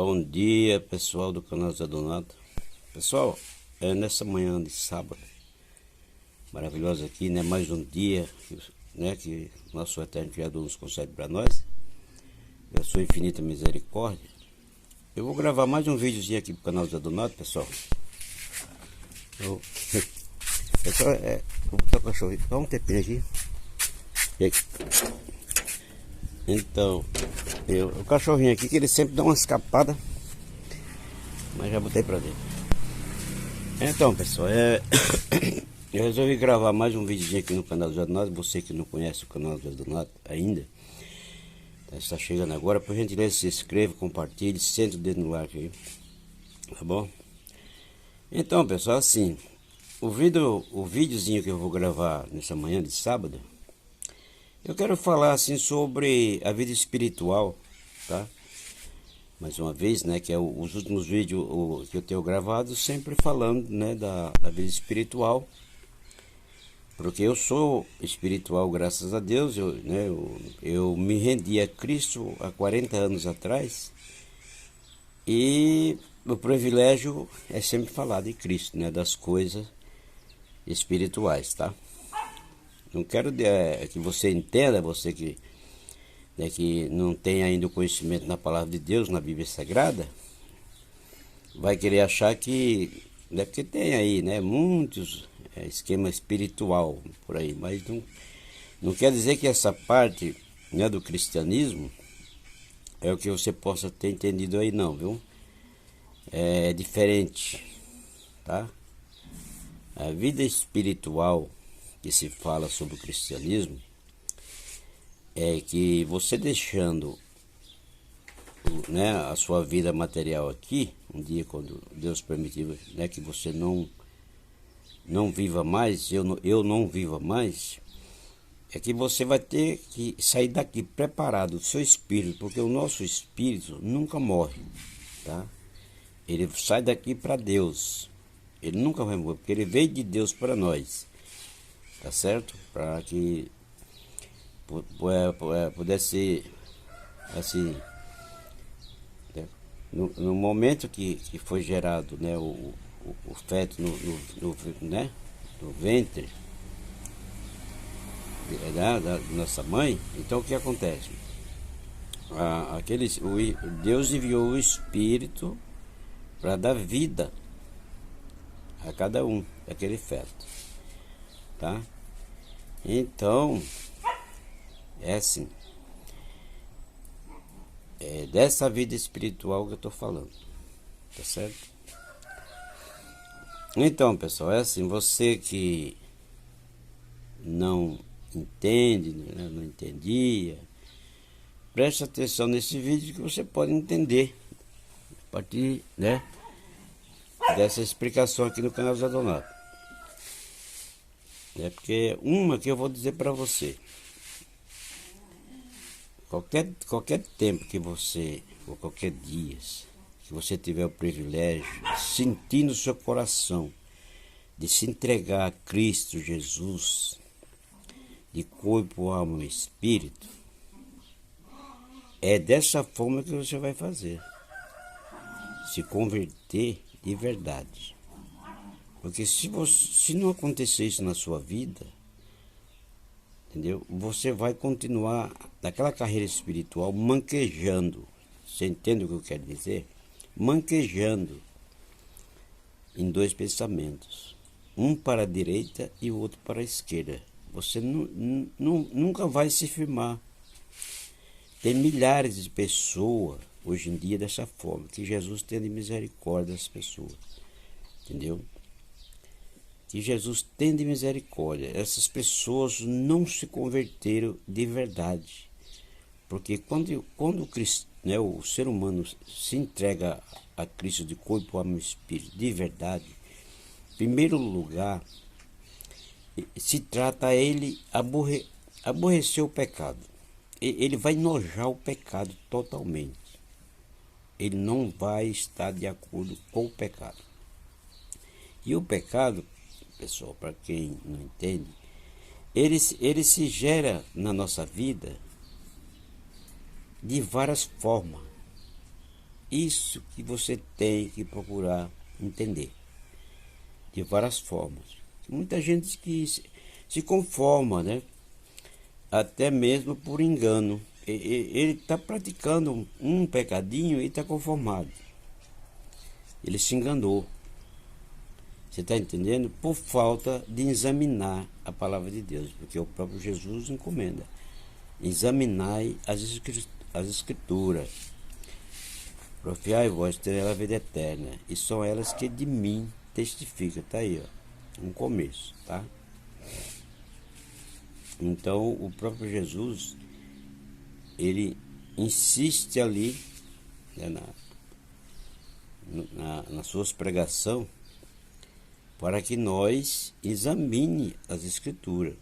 Bom dia, pessoal do canal Zé Donato. Pessoal, nessa manhã de sábado maravilhosa aqui, né? Mais um dia, né? Que nosso eterno Criador nos concede para nós, a sua infinita misericórdia. Eu vou gravar mais um videozinho aqui pro canal Zé Donato, pessoal. Pessoal, vou botar o cachorro, dá um tempinho aqui. Então, o cachorrinho aqui, que ele sempre dá uma escapada, mas já botei pra dentro. Então, pessoal, eu resolvi gravar mais um videozinho aqui no canal do Zé Donato. Você que não conhece o canal do Zé Donato ainda, está chegando agora, por gentileza se inscreva, compartilhe, sente o dedo no like aí, tá bom? Então, pessoal, assim, o videozinho que eu vou gravar nessa manhã de sábado, eu quero falar assim sobre a vida espiritual, tá? Mais uma vez, né, que é os últimos vídeos que eu tenho gravado, sempre falando, né, da vida espiritual, porque eu sou espiritual, graças a Deus. Eu me rendi a Cristo há 40 anos atrás, e o privilégio é sempre falar de Cristo, né, das coisas espirituais, tá? Não quero que você entenda, você que não tem ainda o conhecimento na palavra de Deus, na Bíblia Sagrada, vai querer achar que, né, porque tem aí, né, muitos esquema espiritual por aí, mas não quer dizer que essa parte, né, do cristianismo é o que você possa ter entendido aí, não, viu? É diferente, tá? A vida espiritual que se fala sobre o cristianismo é que você deixando, né, a sua vida material aqui, um dia quando Deus permitir, né, que você não viva mais, eu não viva mais, é que você vai ter que sair daqui preparado, o seu espírito, porque o nosso espírito nunca morre, tá? Ele sai daqui para Deus, ele nunca vai morrer, porque ele veio de Deus para nós, tá certo? Para que pudesse, assim, né, no momento que foi gerado, né, o feto né, no ventre da nossa mãe. Então o que acontece? Deus enviou o Espírito para dar vida a cada um daquele feto, tá? Então é assim, é dessa vida espiritual que eu estou falando, tá certo? Então, pessoal, é assim, você que não entende, né, não entendia, preste atenção nesse vídeo que você pode entender a partir, né, dessa explicação aqui no canal Zé Donato. É porque uma que eu vou dizer para você: qualquer tempo que você, ou qualquer dia que você tiver o privilégio de sentir no seu coração de se entregar a Cristo Jesus de corpo, alma e espírito, é dessa forma que você vai fazer, se converter de verdade. Porque se não acontecer isso na sua vida, entendeu? Você vai continuar naquela carreira espiritual manquejando. Você entende o que eu quero dizer? Manquejando em dois pensamentos, um para a direita e o outro para a esquerda. Você nunca vai se firmar. Tem milhares de pessoas hoje em dia dessa forma, que Jesus tenha misericórdia das pessoas, entendeu? Que Jesus tenha misericórdia. Essas pessoas não se converteram de verdade, porque quando né, o ser humano se entrega a Cristo de corpo, alma e espírito de verdade, em primeiro lugar, se trata a ele aborrecer o pecado. Ele vai enojar o pecado totalmente. Ele não vai estar de acordo com o pecado. E o pecado, pessoal, para quem não entende, ele se gera na nossa vida de várias formas. Isso que você tem que procurar entender de várias formas. Muita gente que se conforma, né? Até mesmo por engano. Ele está praticando um pecadinho e está conformado. Ele se enganou. Você está entendendo? Por falta de examinar a palavra de Deus, porque o próprio Jesus encomenda: examinai as escrituras, profiai vós ter a vida eterna, e são elas que de mim testificam. Tá aí, ó, um começo, tá? Então o próprio Jesus, ele insiste ali, né, nas suas pregações, para que nós examine as escrituras.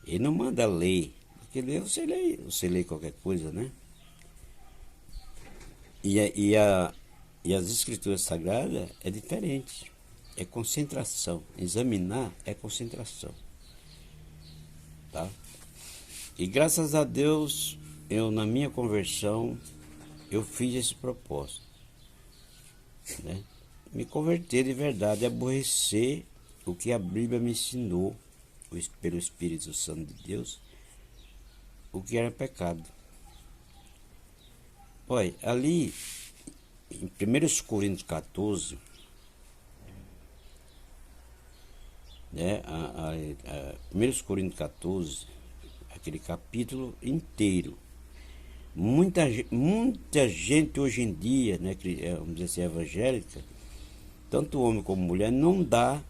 Ele não manda ler, porque ler você lê qualquer coisa, né? E as escrituras sagradas é diferente, é concentração. Examinar é concentração, tá? E graças a Deus, na minha conversão, eu fiz esse propósito, né? Me converter de verdade, aborrecer o que a Bíblia me ensinou, pelo Espírito Santo de Deus, o que era pecado. Olha, ali, em 1 Coríntios 14, né, 1 Coríntios 14, aquele capítulo inteiro, muita gente hoje em dia, né, vamos dizer assim, evangélica, tanto homem como mulher, não dá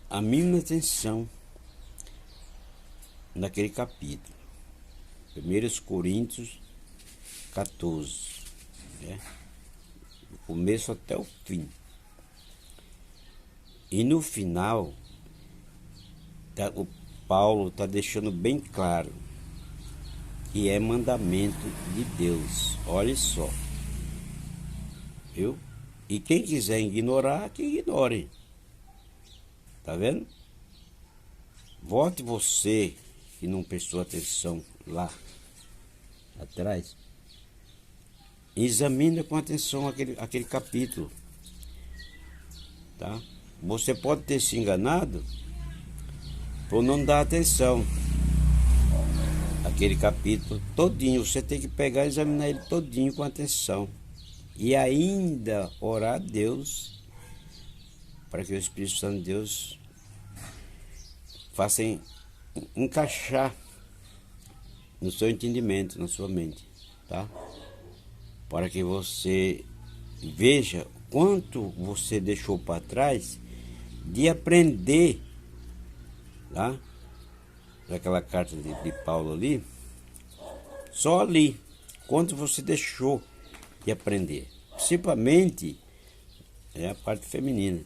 a mínima atenção naquele capítulo. 1 Coríntios 14, né? Do começo até o fim. E no final, o Paulo está deixando bem claro que é mandamento de Deus. Olha só, viu? E quem quiser ignorar, que ignore. Tá vendo? Volte você que não prestou atenção lá atrás. Examine com atenção aquele capítulo. Tá? Você pode ter se enganado por não dar atenção. Aquele capítulo todinho, você tem que pegar e examinar ele todinho com atenção. E ainda orar a Deus para que o Espírito Santo de Deus faça encaixar no seu entendimento, na sua mente, tá? Para que você veja quanto você deixou para trás de aprender, tá? Naquela carta de Paulo ali, só ali, quanto você deixou de aprender, principalmente a parte feminina,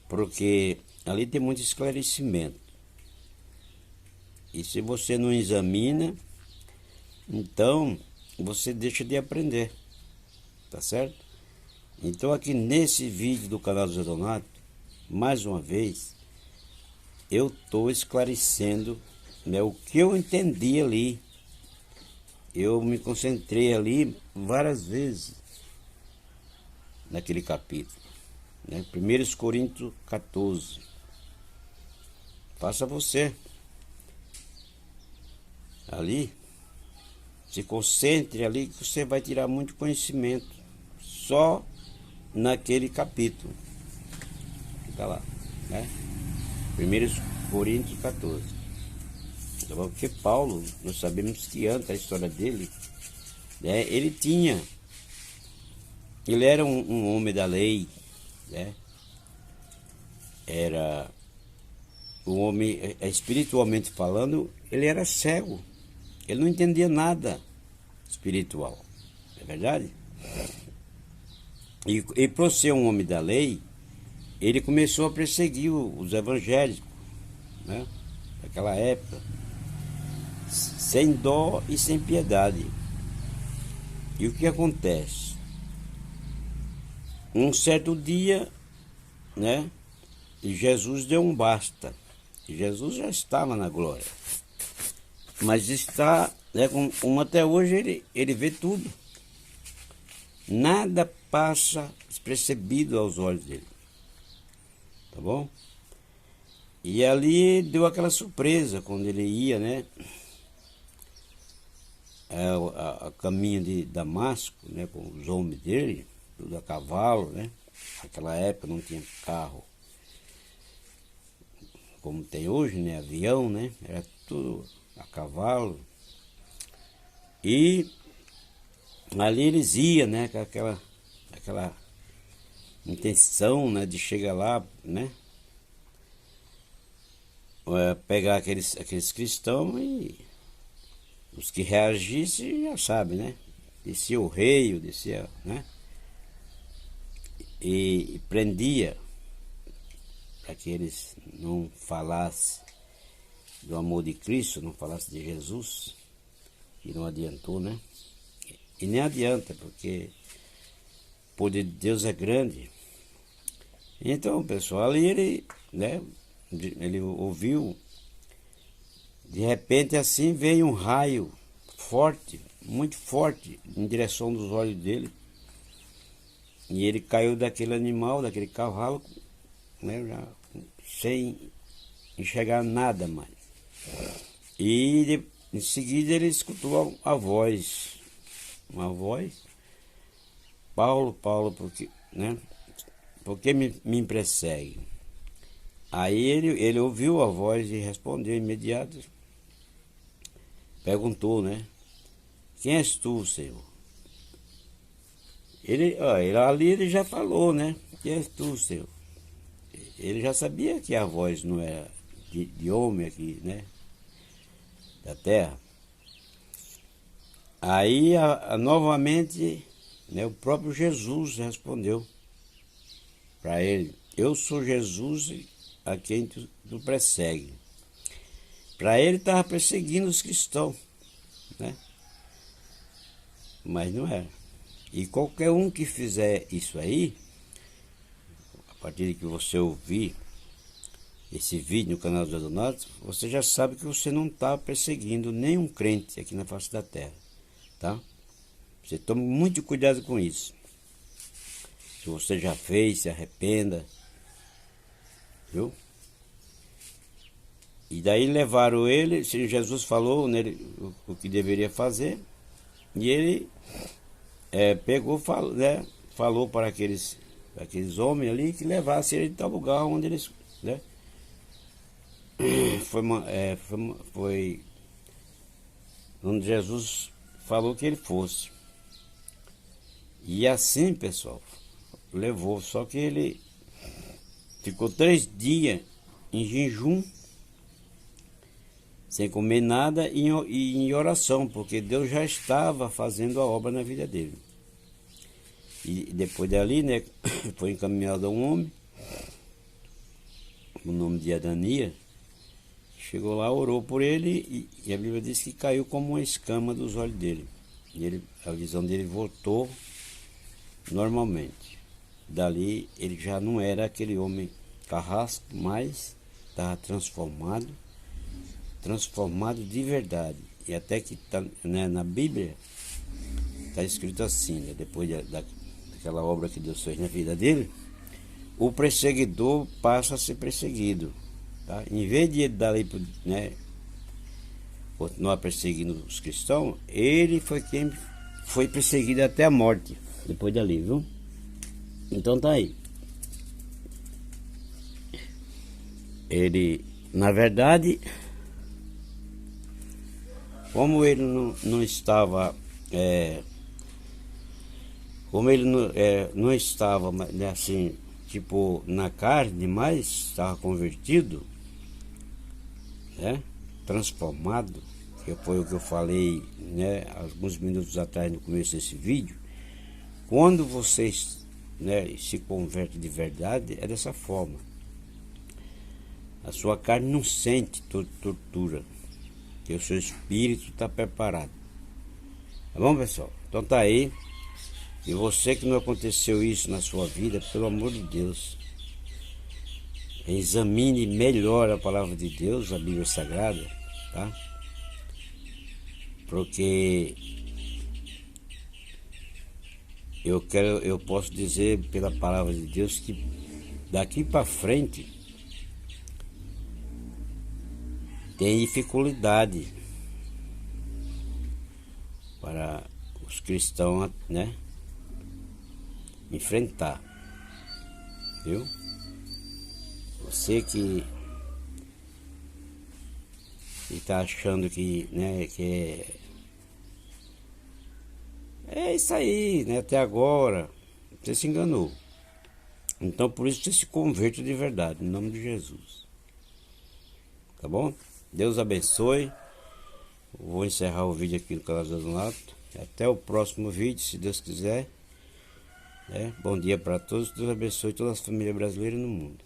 porque ali tem muito esclarecimento. E se você não examina, então você deixa de aprender, tá certo? Então aqui nesse vídeo do canal do Zé Donato, mais uma vez, eu estou esclarecendo, né, o que eu entendi ali. Eu me concentrei ali várias vezes naquele capítulo, né? 1 Coríntios 14. Faça você ali, se concentre ali, que você vai tirar muito conhecimento só naquele capítulo. Fica lá, né? 1 Coríntios 14. Porque Paulo, nós sabemos que antes a história dele, né, ele era um homem da lei, né? Era um homem, espiritualmente falando, ele era cego, ele não entendia nada espiritual, é verdade? E por ser um homem da lei, ele começou a perseguir os evangélicos, né, naquela época, sem dó e sem piedade. E o que acontece? Um certo dia, né, Jesus deu um basta. Jesus já estava na glória, mas está, né, como até hoje ele vê tudo. nada passa despercebido aos olhos dele, tá bom? E ali deu aquela surpresa quando ele ia, né, a caminho de Damasco, né, com os homens dele, tudo a cavalo, né? Naquela época não tinha carro como tem hoje, né, avião, né? Era tudo a cavalo. E ali eles iam, né, com aquela intenção, né, de chegar lá, né, pegar aqueles cristãos e os que reagissem já sabem, né? Descia o rei, descia, né? E prendia para que eles não falassem do amor de Cristo, não falassem de Jesus, que não adiantou, né? E nem adianta, porque o poder de Deus é grande. Então, pessoal, ali ele, né, ele ouviu, de repente assim veio um raio forte, muito forte, em direção dos olhos dele. E ele caiu daquele animal, daquele cavalo, né, já sem enxergar nada mais. E em seguida ele escutou a voz, uma voz: Paulo, Paulo, porque, né, por que me persegue? Aí ele ouviu a voz e respondeu imediato. Perguntou, né? Quem és tu, Senhor? Ali ele já falou, né? Quem és tu, Senhor? Ele já sabia que a voz não era de homem aqui, né? Da terra. Aí novamente, né, o próprio Jesus respondeu para ele: eu sou Jesus a quem tu persegue. Para ele estava perseguindo os cristãos, né? Mas não era. E qualquer um que fizer isso aí, a partir de que você ouvir esse vídeo no canal dos Adonatos, você já sabe que você não está perseguindo nenhum crente aqui na face da terra, tá? Você tome muito cuidado com isso. Se você já fez, se arrependa, viu? E daí levaram ele, Jesus falou nele o que deveria fazer, e ele pegou, falou para aqueles homens ali que levassem ele de tal lugar onde eles, né, foi onde Jesus falou que ele fosse. E assim, pessoal, levou, só que ele ficou 3 dias em jejum, sem comer nada e em oração, porque Deus já estava fazendo a obra na vida dele. E depois dali, né, foi encaminhado a um homem, o nome de Adanias. Chegou lá, orou por ele e a Bíblia diz que caiu como uma escama dos olhos dele. E a visão dele voltou normalmente. Dali ele já não era aquele homem carrasco, mas estava transformado de verdade. E até que tá, né, na Bíblia está escrito assim, né, depois daquela obra que Deus fez na vida dele, o perseguidor passa a ser perseguido, tá? Em vez de ele dali, né, continuar perseguindo os cristãos, ele foi quem foi perseguido até a morte depois dali, viu? Então tá aí. Ele, na verdade, como ele não estava, como ele não estava, né, assim, tipo, na carne, mas estava convertido, né, transformado, que foi o que eu falei, né, alguns minutos atrás no começo desse vídeo. Quando vocês, né, se converte de verdade, é dessa forma. A sua carne não sente tortura, que o seu espírito está preparado. Tá bom, pessoal? Então tá aí. E você que não aconteceu isso na sua vida, pelo amor de Deus, examine melhor a palavra de Deus, a Bíblia Sagrada, tá? Porque eu posso dizer pela palavra de Deus que daqui para frente tem dificuldade para os cristãos, né, enfrentar, viu? Você que está achando que, né, que é isso aí, né, até agora, você se enganou. Então por isso você se converte de verdade, em nome de Jesus. Tá bom? Deus abençoe. Vou encerrar o vídeo aqui no canal do Donato. Até o próximo vídeo, se Deus quiser. Bom dia para todos. Deus abençoe toda a família brasileira no mundo.